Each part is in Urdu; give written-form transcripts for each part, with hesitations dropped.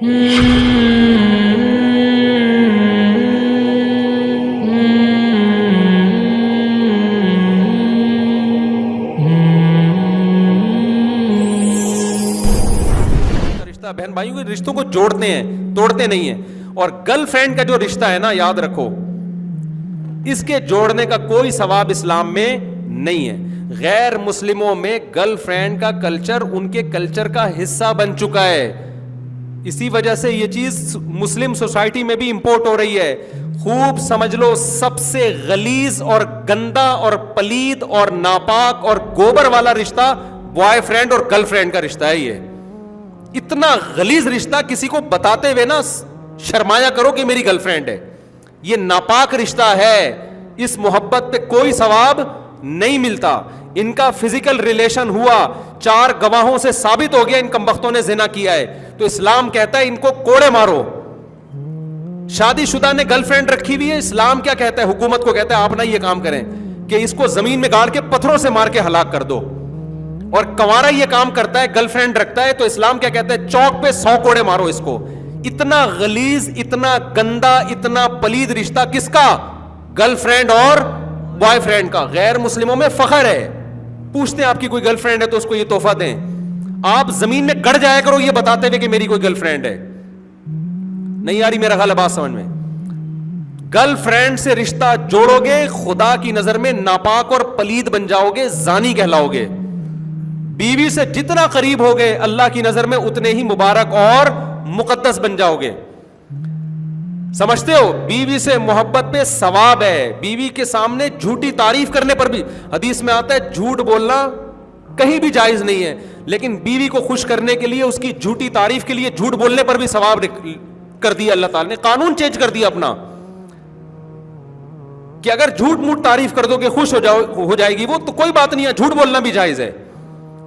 رشتہ بہن بھائیوں کے رشتوں کو جوڑتے ہیں, توڑتے نہیں ہیں. اور گرل فرینڈ کا جو رشتہ ہے نا, یاد رکھو, اس کے جوڑنے کا کوئی ثواب اسلام میں نہیں ہے. غیر مسلموں میں گرل فرینڈ کا کلچر ان کے کلچر کا حصہ بن چکا ہے. اسی وجہ سے یہ چیز مسلم سوسائٹی میں بھی امپورٹ ہو رہی ہے. خوب سمجھ لو, سب سے غلیظ اور گندا اور پلید اور ناپاک اور گوبر والا رشتہ بوائے فرینڈ اور گرل فرینڈ کا رشتہ ہے. یہ اتنا غلیظ رشتہ, کسی کو بتاتے ہوئے نا شرمایا کرو کہ میری گرل فرینڈ ہے. یہ ناپاک رشتہ ہے, اس محبت پہ کوئی ثواب نہیں ملتا. ان کا فزیکل ریلیشن ہوا, 4 گواہوں سے ثابت ہو گیا ان کمبختوں نے زنا کیا ہے, تو اسلام کہتا ہے ان کو کوڑے مارو. شادی شدہ نے گرل فرینڈ رکھی ہوئی ہے, اسلام کیا کہتا ہے, حکومت کو کہتا ہے آپ نہ یہ کام کریں کہ اس کو زمین میں گاڑ کے پتھروں سے مار کے ہلاک کر دو. اور کنوارا یہ کام کرتا ہے, گرل فرینڈ رکھتا ہے, تو اسلام کیا کہتا ہے, چوک پہ 100 کوڑے مارو اس کو. اتنا غلیظ, اتنا گندا, اتنا پلید رشتہ کس کا, گرل فرینڈ اور بوائے فرینڈ کا. غیر مسلموں میں فخر ہے, پوچھتے ہیں آپ کی کوئی گرل فرینڈ ہے تو اس کو یہ تحفہ دیں. آپ زمین میں گڑ جایا کرو یہ بتاتے ہوئے کہ میری کوئی گرل فرینڈ ہے. نہیں آ رہی میرا خیال بات سمجھ میں؟ گرل فرینڈ سے رشتہ جوڑو گے, خدا کی نظر میں ناپاک اور پلید بن جاؤ گے, زانی کہلاؤ گے. بیوی سے جتنا قریب ہوگے اللہ کی نظر میں اتنے ہی مبارک اور مقدس بن جاؤ گے. سمجھتے ہو, بیوی سے محبت پہ ثواب ہے. بیوی کے سامنے جھوٹی تعریف کرنے پر بھی, حدیث میں آتا ہے جھوٹ بولنا کہیں بھی جائز نہیں ہے, لیکن بیوی کو خوش کرنے کے لیے, اس کی جھوٹی تعریف کے لیے جھوٹ بولنے پر بھی ثواب کر دیا. اللہ تعالی نے قانون چینج کر دیا اپنا, کہ اگر جھوٹ موٹ تعریف کر دو کہ خوش ہو جائے گی وہ, تو کوئی بات نہیں ہے, جھوٹ بولنا بھی جائز ہے.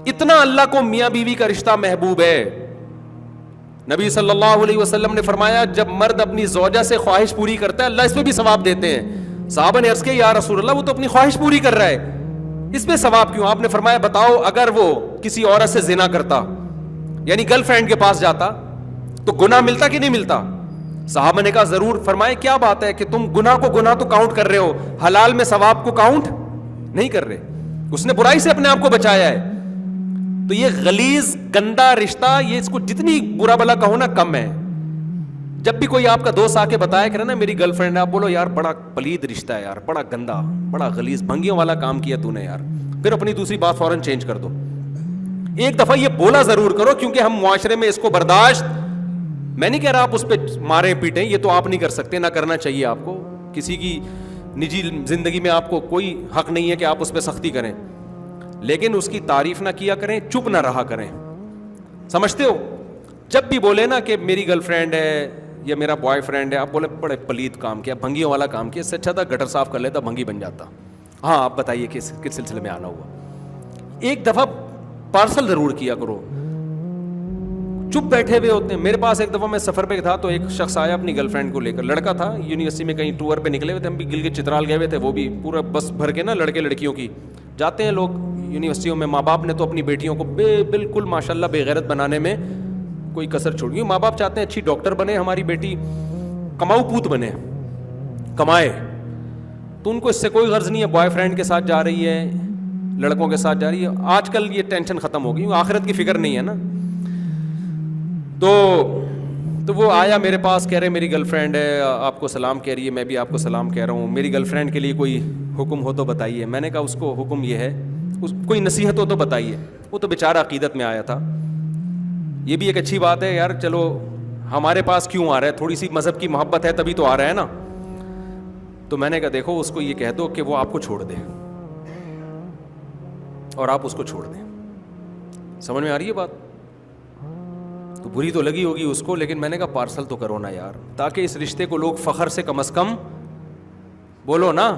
اتنا اللہ کو میاں بیوی کا رشتہ محبوب ہے. نبی صلی اللہ علیہ وسلم نے فرمایا جب مرد اپنی زوجہ سے خواہش پوری کرتا ہے اللہ اس پہ بھی ثواب دیتے ہیں. صحابہ نے عرض کیا یا رسول اللہ وہ تو اپنی خواہش پوری کر رہا ہے, اس پہ ثواب کیوں؟ آپ نے فرمایا بتاؤ اگر وہ کسی عورت سے زنا کرتا, یعنی گرل فرینڈ کے پاس جاتا, تو گناہ ملتا کہ نہیں ملتا؟ صحابہ نے کہا ضرور. فرمائے کیا بات ہے کہ تم گناہ کو گناہ تو کاؤنٹ کر رہے ہو, حلال میں ثواب کو کاؤنٹ نہیں کر رہے. اس نے برائی سے اپنے آپ کو بچایا ہے. تو یہ غلیظ گندا رشتہ, یہ اس کو جتنی برا بلا کہو نا کم ہے. جب بھی کوئی آپ کا دوست آ کے بتایا کرے نا میری گرل فرینڈ ہے, آپ بولو یار بڑا پلید رشتہ ہے یار, بڑا گندا, بڑا غلیظ, بھنگیوں والا کام کیا تو نے یار. پھر اپنی دوسری بات فوراً چینج کر دو. ایک دفعہ یہ بولا ضرور کرو, کیونکہ ہم معاشرے میں اس کو برداشت, میں نہیں کہہ رہا آپ اس پہ ماریں پیٹیں, یہ تو آپ نہیں کر سکتے, نہ کرنا چاہیے آپ کو. کسی کی نجی زندگی میں آپ کو کوئی حق نہیں ہے کہ آپ اس پہ سختی کریں, لیکن اس کی تعریف نہ کیا کریں, چپ نہ رہا کریں. سمجھتے ہو, جب بھی بولے نا کہ میری گرل فرینڈ ہے یا میرا بوائے فرینڈ ہے, آپ بولے بڑے پلید کام کیا, بھنگیوں والا کام کیا, اس سے اچھا تھا گٹر صاف کر لیتا, بھنگی بن جاتا. ہاں آپ بتائیے کس سلسلے میں آنا ہوا. ایک دفعہ پارسل ضرور کیا کرو. چپ بیٹھے ہوئے ہوتے ہیں. میرے پاس ایک دفعہ میں سفر پہ تھا تو ایک شخص آیا اپنی گرل فرینڈ کو لے کر, لڑکا تھا, یونیورسٹی میں کہیں ٹور پہ نکلے ہوئے تھے, ہم بھی گلگت چترال گئے ہوئے تھے, وہ بھی پورا بس بھر کے نا لڑکے لڑکیوں کی جاتے ہیں لوگ یونیورسٹیوں میں. ماں باپ نے تو اپنی بیٹیوں کو بالکل ماشاءاللہ بے غیرت بنانے میں کوئی کسر چھوڑ گئی. ماں باپ چاہتے ہیں اچھی ڈاکٹر بنے ہماری بیٹی, کماؤ پوت بنے, کمائے, تو ان کو اس سے کوئی غرض نہیں ہے. بوائے فرینڈ کے ساتھ جا رہی ہے, لڑکوں کے ساتھ جا رہی ہے. آج کل یہ ٹینشن ختم ہو گئی, آخرت کی فکر نہیں ہے نا. تو وہ آیا میرے پاس, کہہ رہے میری گرل فرینڈ ہے, آپ کو سلام کہہ رہی ہے, میں بھی آپ کو سلام کہہ رہا ہوں, میری گرل فرینڈ کے لیے کوئی حکم ہو تو بتائیے. میں نے کہا اس کو حکم یہ ہے, کوئی نصیحت ہو تو بتائیے. وہ تو بیچارہ عقیدت میں آیا تھا. یہ بھی ایک اچھی بات ہے یار, چلو ہمارے پاس کیوں آ رہا ہے, تھوڑی سی مذہب کی محبت ہے تبھی تو آ رہا ہے نا. تو میں نے کہا دیکھو اس کو یہ کہہ دو کہ وہ آپ کو چھوڑ دے اور آپ اس کو چھوڑ دیں. سمجھ میں آ رہی ہے بات؟ تو بری تو لگی ہوگی اس کو, لیکن میں نے کہا پارسل تو کرو نا یار, تاکہ اس رشتے کو لوگ فخر سے کم بولو نا.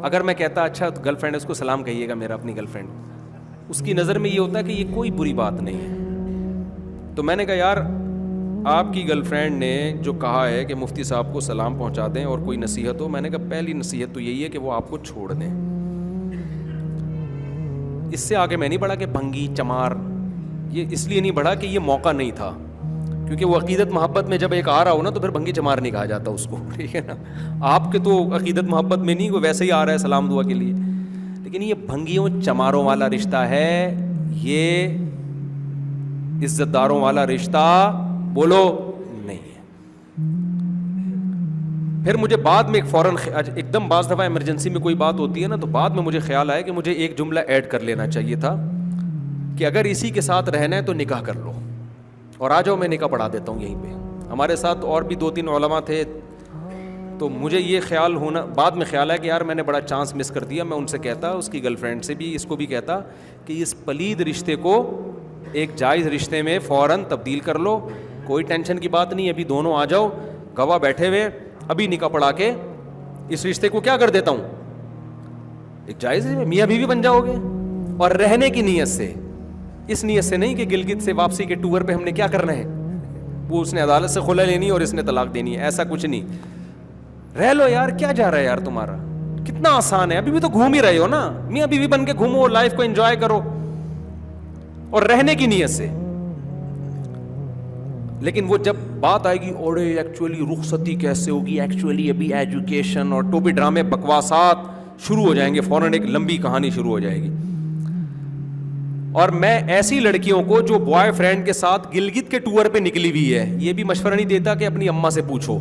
اگر میں کہتا اچھا گرل فرینڈ اس کو سلام کہیے گا میرا, اپنی گرل فرینڈ, اس کی نظر میں یہ ہوتا ہے کہ یہ کوئی بری بات نہیں ہے. تو میں نے کہا یار آپ کی گرل فرینڈ نے جو کہا ہے کہ مفتی صاحب کو سلام پہنچا دیں اور کوئی نصیحت ہو, میں نے کہا پہلی نصیحت تو یہی ہے کہ وہ آپ کو چھوڑ دیں. اس سے آگے میں نہیں بڑھا کہ بھنگی چمار, یہ اس لیے نہیں بڑھا کہ یہ موقع نہیں تھا, کیونکہ وہ عقیدت محبت میں جب ایک آ رہا ہو نا تو پھر بھنگی چمار نہیں کہا جاتا اس کو, ٹھیک ہے نا. آپ کے تو عقیدت محبت میں نہیں, وہ ویسے ہی آ رہا ہے سلام دعا کے لیے, لیکن یہ بھنگیوں چماروں والا رشتہ ہے, یہ عزت داروں والا رشتہ بولو نہیں ہے. پھر مجھے بعد میں فوراً ایک دم بعض دفعہ ایمرجنسی میں کوئی بات ہوتی ہے نا, تو بعد میں مجھے خیال آیا کہ مجھے ایک جملہ ایڈ کر لینا چاہیے تھا کہ اگر اسی کے ساتھ رہنا ہے تو نکاح کر لو, اور آ جاؤ میں نکاح پڑھا دیتا ہوں یہیں پہ. ہمارے ساتھ اور بھی 2-3 علماء تھے, تو مجھے یہ خیال ہونا بعد میں خیال ہے کہ یار میں نے بڑا چانس مس کر دیا. میں ان سے کہتا, اس کی گرل فرینڈ سے بھی, اس کو بھی کہتا کہ اس پلید رشتے کو ایک جائز رشتے میں فوراً تبدیل کر لو, کوئی ٹینشن کی بات نہیں, ابھی دونوں آ جاؤ, گواہ بیٹھے ہوئے, ابھی نکاح پڑھا کے اس رشتے کو کیا کر دیتا ہوں, ایک جائز میاں بیوی بن جاؤ گے. اور رہنے کی نیت سے, اس نیت سے نہیں کہ گلگت سے واپسی کے ٹور پہ ہم نے کیا کرنا ہے, وہ اس نے عدالت سے خلع لینی اور اس نے طلاق دینی ہے, ایسا کچھ نہیں. رہ لو یار, کیا جا رہا ہے یار تمہارا, کتنا آسان ہے, ابھی بھی تو گھوم ہی رہے ہو نا, میاں بیوی بن کے گھومو, لائف کو انجوائے کرو, اور رہنے کی نیت سے. لیکن وہ جب بات آئے گی اوڑے ایکچولی رخصتی کیسے ہوگی, ایکچولی ابھی ایجوکیشن اور ٹوپی ڈرامے بکواسات شروع ہو جائیں گے, فوراً ایک لمبی کہانی شروع ہو جائے گی. اور میں ایسی لڑکیوں کو جو بوائے فرینڈ کے ساتھ گلگت کے ٹور پہ نکلی ہوئی ہے, یہ بھی مشورہ نہیں دیتا کہ اپنی اماں سے پوچھو.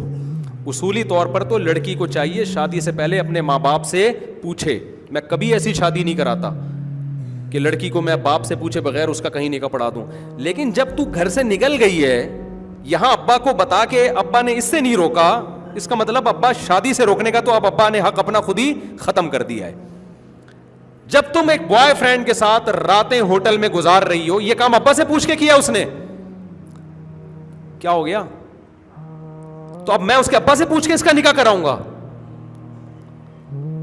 اصولی طور پر تو لڑکی کو چاہیے شادی سے پہلے اپنے ماں باپ سے پوچھے. میں کبھی ایسی شادی نہیں کراتا کہ لڑکی کو میں باپ سے پوچھے بغیر اس کا کہیں نکاح پڑھا دوں. لیکن جب تو گھر سے نکل گئی ہے, یہاں ابا کو بتا کے ابا نے اس سے نہیں روکا, اس کا مطلب ابا شادی سے روکنے کا تو اب ابا نے حق اپنا خود ہی ختم کر دیا ہے. جب تم ایک بوائے فرینڈ کے ساتھ راتیں ہوٹل میں گزار رہی ہو, یہ کام ابا سے پوچھ کے کیا اس نے, کیا ہو گیا؟ تو اب میں اس کے ابا سے پوچھ کے اس کا نکاح کراؤں گا؟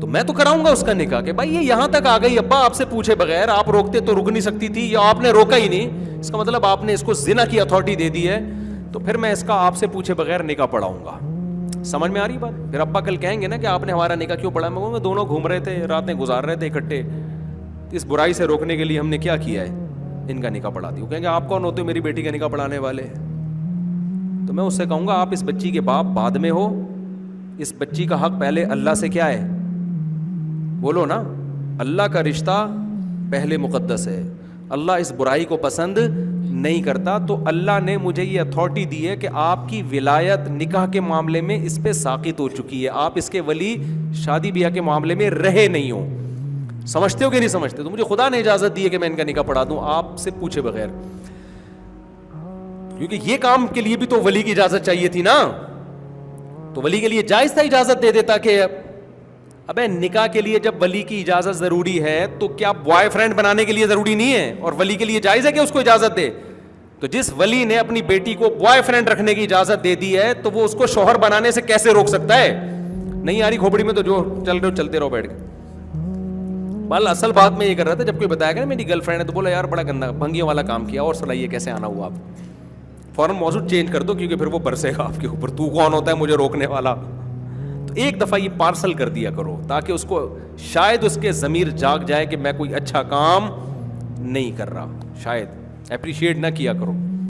تو میں تو کراؤں گا اس کا نکاح کہ بھائی یہ یہاں تک آ گئی, ابا آپ سے پوچھے بغیر, آپ روکتے تو رک نہیں سکتی تھی, یا آپ نے روکا ہی نہیں, اس کا مطلب آپ نے اس کو زنا کی اتھارٹی دے دی ہے, تو پھر میں اس کا آپ سے پوچھے بغیر نکاح پڑھاؤں گا. سمجھ میں آ رہی بات؟ پھر ابا کل کہیں گے نا کہ آپ نے ہمارا نکاح کیوں پڑھا, میں کہوں گا دونوں گھوم رہے تھے, راتیں گزار رہے تھے اکٹھے, اس برائی سے روکنے کے لیے ہم نے کیا کیا ہے, ان کا نکاح پڑھا دیا. کہیں گے آپ کون ہوتے ہو میری بیٹی کا نکاح پڑھانے والے؟ تو میں اس سے کہوں گا آپ اس بچی کے باپ بعد میں ہو, اس بچی کا حق پہلے اللہ سے کیا ہے, بولو نا, اللہ کا رشتہ پہلے مقدس ہے, اللہ اس برائی کو پسند نہیں کرتا. تو اللہ نے مجھے یہ اتھارٹی دی ہے کہ آپ کی ولایت نکاح کے معاملے میں اس پہ ساقط ہو چکی ہے, آپ اس کے ولی شادی بیاہ کے معاملے میں رہے نہیں ہو. سمجھتے ہو کہ نہیں سمجھتے؟ تو مجھے خدا نے اجازت دی ہے کہ میں ان کا نکاح پڑھا دوں آپ سے پوچھے بغیر, کیونکہ یہ کام کے لیے بھی تو ولی کی اجازت چاہیے تھی نا. تو ولی کے لیے جائز تھا اجازت دے دیتا کہ ابے نکاح کے لیے جب ولی کی اجازت ضروری ہے تو کیا بوائے فرینڈ بنانے کے لیے ضروری نہیں ہے, اور ولی کے لیے جائز ہے کہ اس کو اجازت دے. تو جس ولی نے اپنی بیٹی کو بوائے فرینڈ رکھنے کی اجازت دے دی ہے تو وہ اس کو شوہر بنانے سے کیسے روک سکتا ہے؟ نہیں آ رہی کھوپڑی میں تو جو چل رہے ہو چلتے رہو بیٹھ کے. بال اصل بات میں یہ کر رہا تھا, جب کوئی بتایا گیا میری گرل فرینڈ ہے تو بولا یار بڑا گندا بھنگیوں والا کام کیا, اور صلاحیے کیسے آنا ہوا, آپ فوراً موضوع چینج کر دو کیونکہ پھر وہ برسے گا آپ کے اوپر, تو کون ہوتا ہے مجھے روکنے والا. تو ایک دفعہ یہ پارسل کر دیا کرو تاکہ اس کو شاید اس کے ضمیر جاگ جائے کہ میں کوئی اچھا کام نہیں کر رہا, شاید اپریشیٹ نہ کیا کرو.